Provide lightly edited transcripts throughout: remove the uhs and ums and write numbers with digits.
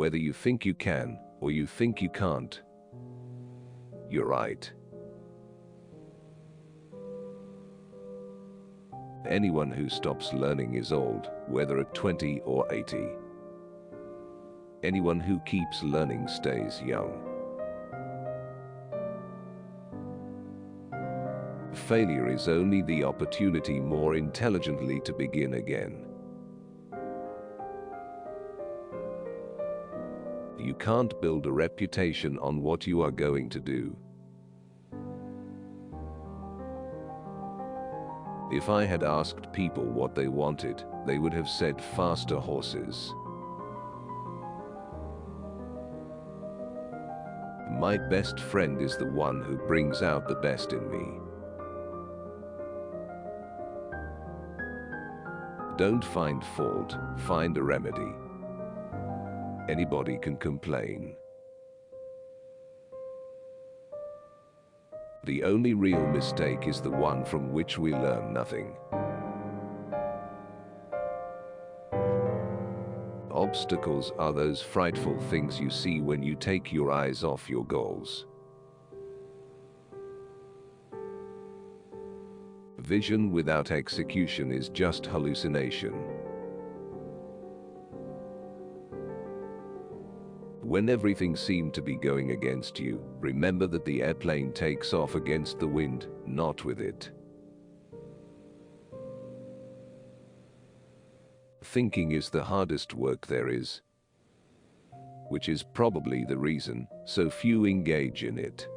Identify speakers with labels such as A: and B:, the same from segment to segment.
A: Whether you think you can or you think you can't, you're right. Anyone who stops learning is old, whether at 20 or 80. Anyone who keeps learning stays young. Failure is only the opportunity more intelligently to begin again. You can't build a reputation on what you are going to do. If I had asked people what they wanted, they would have said faster horses. My best friend is the one who brings out the best in me. Don't find fault, find a remedy. Anybody can complain. The only real mistake is the one from which we learn nothing. Obstacles are those frightful things you see when you take your eyes off your goals. Vision without execution is just hallucination. When everything seemed to be going against you, remember that the airplane takes off against the wind, not with it. Thinking is the hardest work there is, which is probably the reason so few engage in it.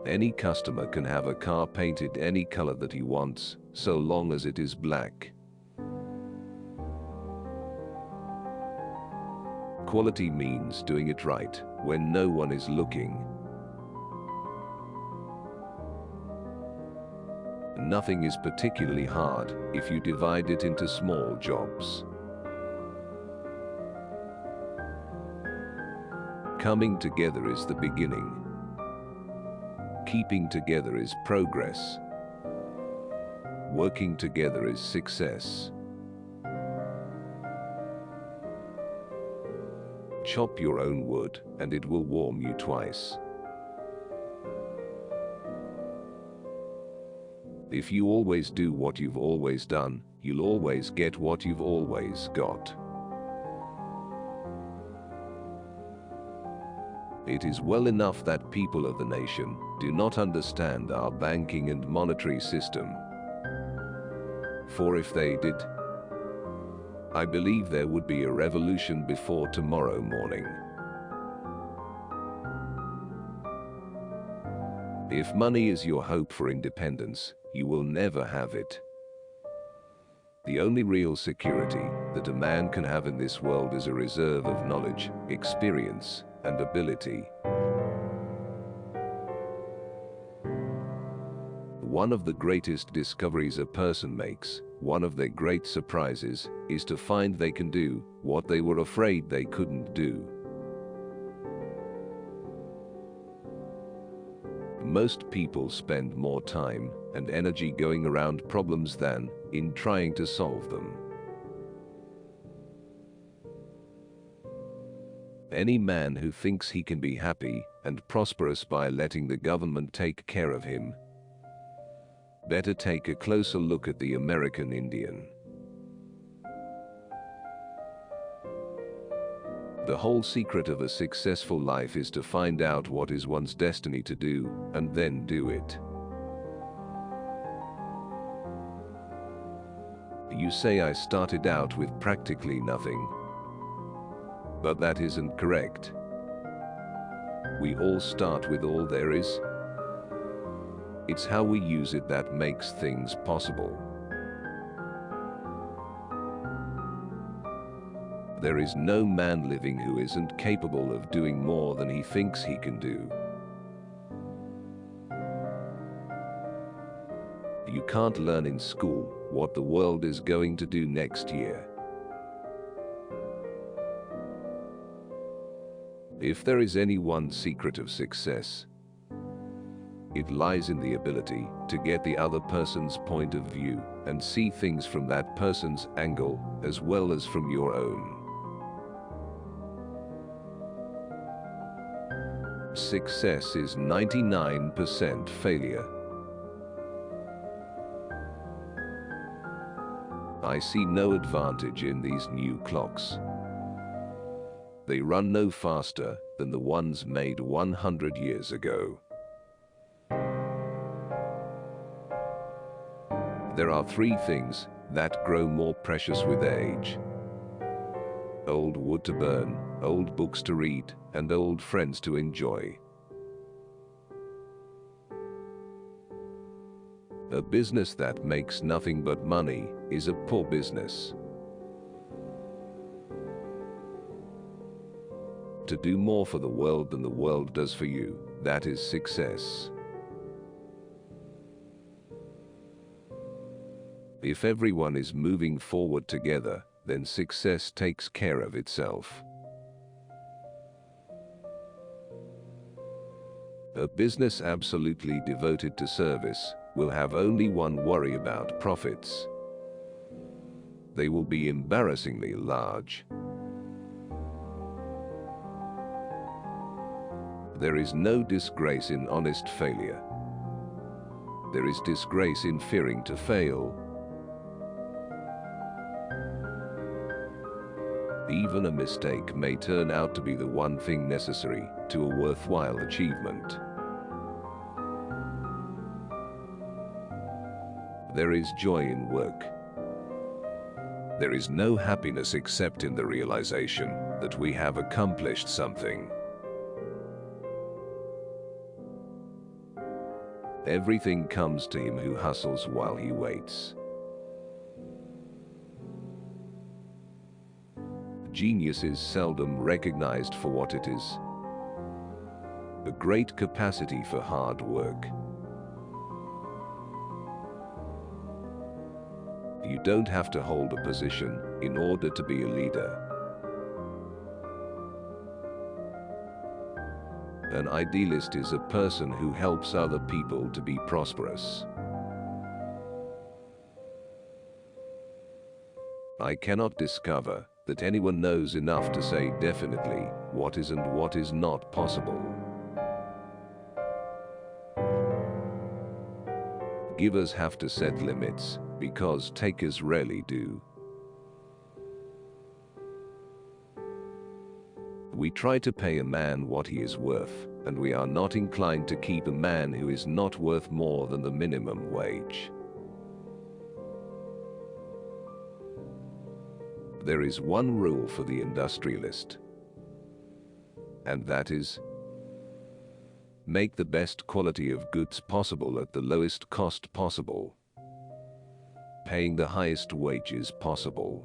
A: Any customer can have a car painted any color that he wants, so long as it is black. Quality means doing it right when no one is looking. Nothing is particularly hard if you divide it into small jobs. Coming together is the beginning. Keeping together is progress. Working together is success. Chop your own wood, and it will warm you twice. If you always do what you've always done, you'll always get what you've always got. It is well enough that people of the nation do not understand our banking and monetary system. For if they did, I believe there would be a revolution before tomorrow morning. If money is your hope for independence, you will never have it. The only real security that a man can have in this world is a reserve of knowledge, experience, and ability. One of the greatest discoveries a person makes, one of their great surprises, is to find they can do what they were afraid they couldn't do. Most people spend more time and energy going around problems than in trying to solve them. Any man who thinks he can be happy and prosperous by letting the government take care of him better take a closer look at the American Indian. The whole secret of a successful life is to find out what is one's destiny to do, and then do it. You say I started out with practically nothing. But that isn't correct. We all start with all there is. It's how we use it that makes things possible. There is no man living who isn't capable of doing more than he thinks he can do. You can't learn in school what the world is going to do next year. If there is any one secret of success, It lies in the ability to get the other person's point of view and see things from that person's angle as well as from your own. Success is 99% failure. I see no advantage in these new clocks. They run no faster than the ones made 100 years ago. There are three things that grow more precious with age: old wood to burn, old books to read, and old friends to enjoy. A business that makes nothing but money is a poor business. To do more for the world than the world does for you, that is success. If everyone is moving forward together, then success takes care of itself. A business absolutely devoted to service will have only one worry about profits. They will be embarrassingly large. There is no disgrace in honest failure. There is disgrace in fearing to fail. Even a mistake may turn out to be the one thing necessary to a worthwhile achievement. There is joy in work. There is no happiness except in the realization that we have accomplished something. Everything comes to him who hustles while he waits. Genius is seldom recognized for what it is: a great capacity for hard work. You don't have to hold a position in order to be a leader. An idealist is a person who helps other people to be prosperous. I cannot discover that anyone knows enough to say definitely what is and what is not possible. Givers have to set limits, because takers rarely do. We try to pay a man what he is worth, and we are not inclined to keep a man who is not worth more than the minimum wage. There is one rule for the industrialist, and that is: make the best quality of goods possible at the lowest cost possible, paying the highest wages possible.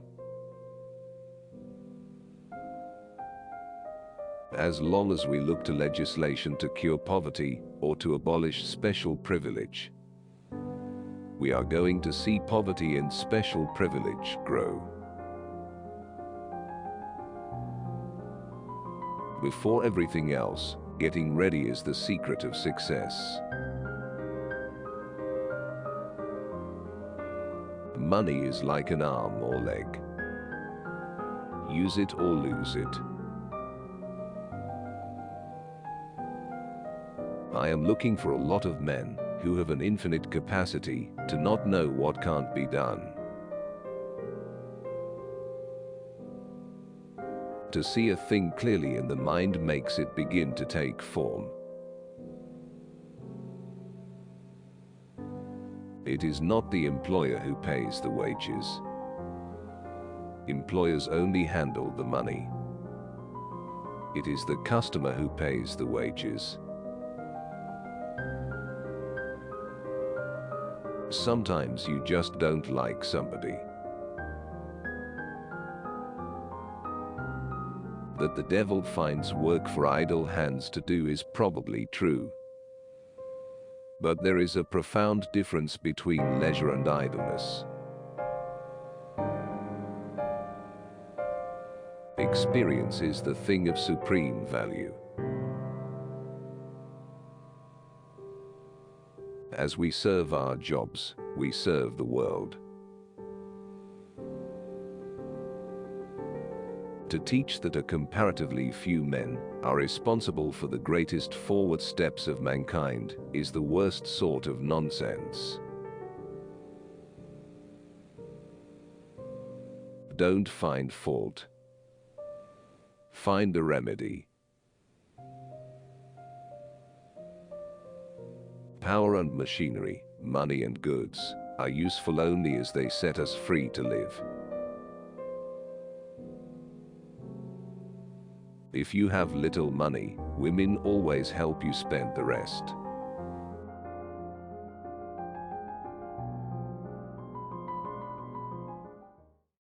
A: As long as we look to legislation to cure poverty or to abolish special privilege, we are going to see poverty and special privilege grow. Before everything else, getting ready is the secret of success. Money is like an arm or leg. Use it or lose it. I am looking for a lot of men who have an infinite capacity to not know what can't be done. To see a thing clearly in the mind makes it begin to take form. It is not the employer who pays the wages. Employers only handle the money. It is the customer who pays the wages. Sometimes you just don't like somebody. That the devil finds work for idle hands to do is probably true. But there is a profound difference between leisure and idleness. Experience is the thing of supreme value. As we serve our jobs, we serve the world. To teach that a comparatively few men are responsible for the greatest forward steps of mankind is the worst sort of nonsense. Don't find fault. Find a remedy. Power and machinery, money and goods, are useful only as they set us free to live. If you have little money, women always help you spend the rest.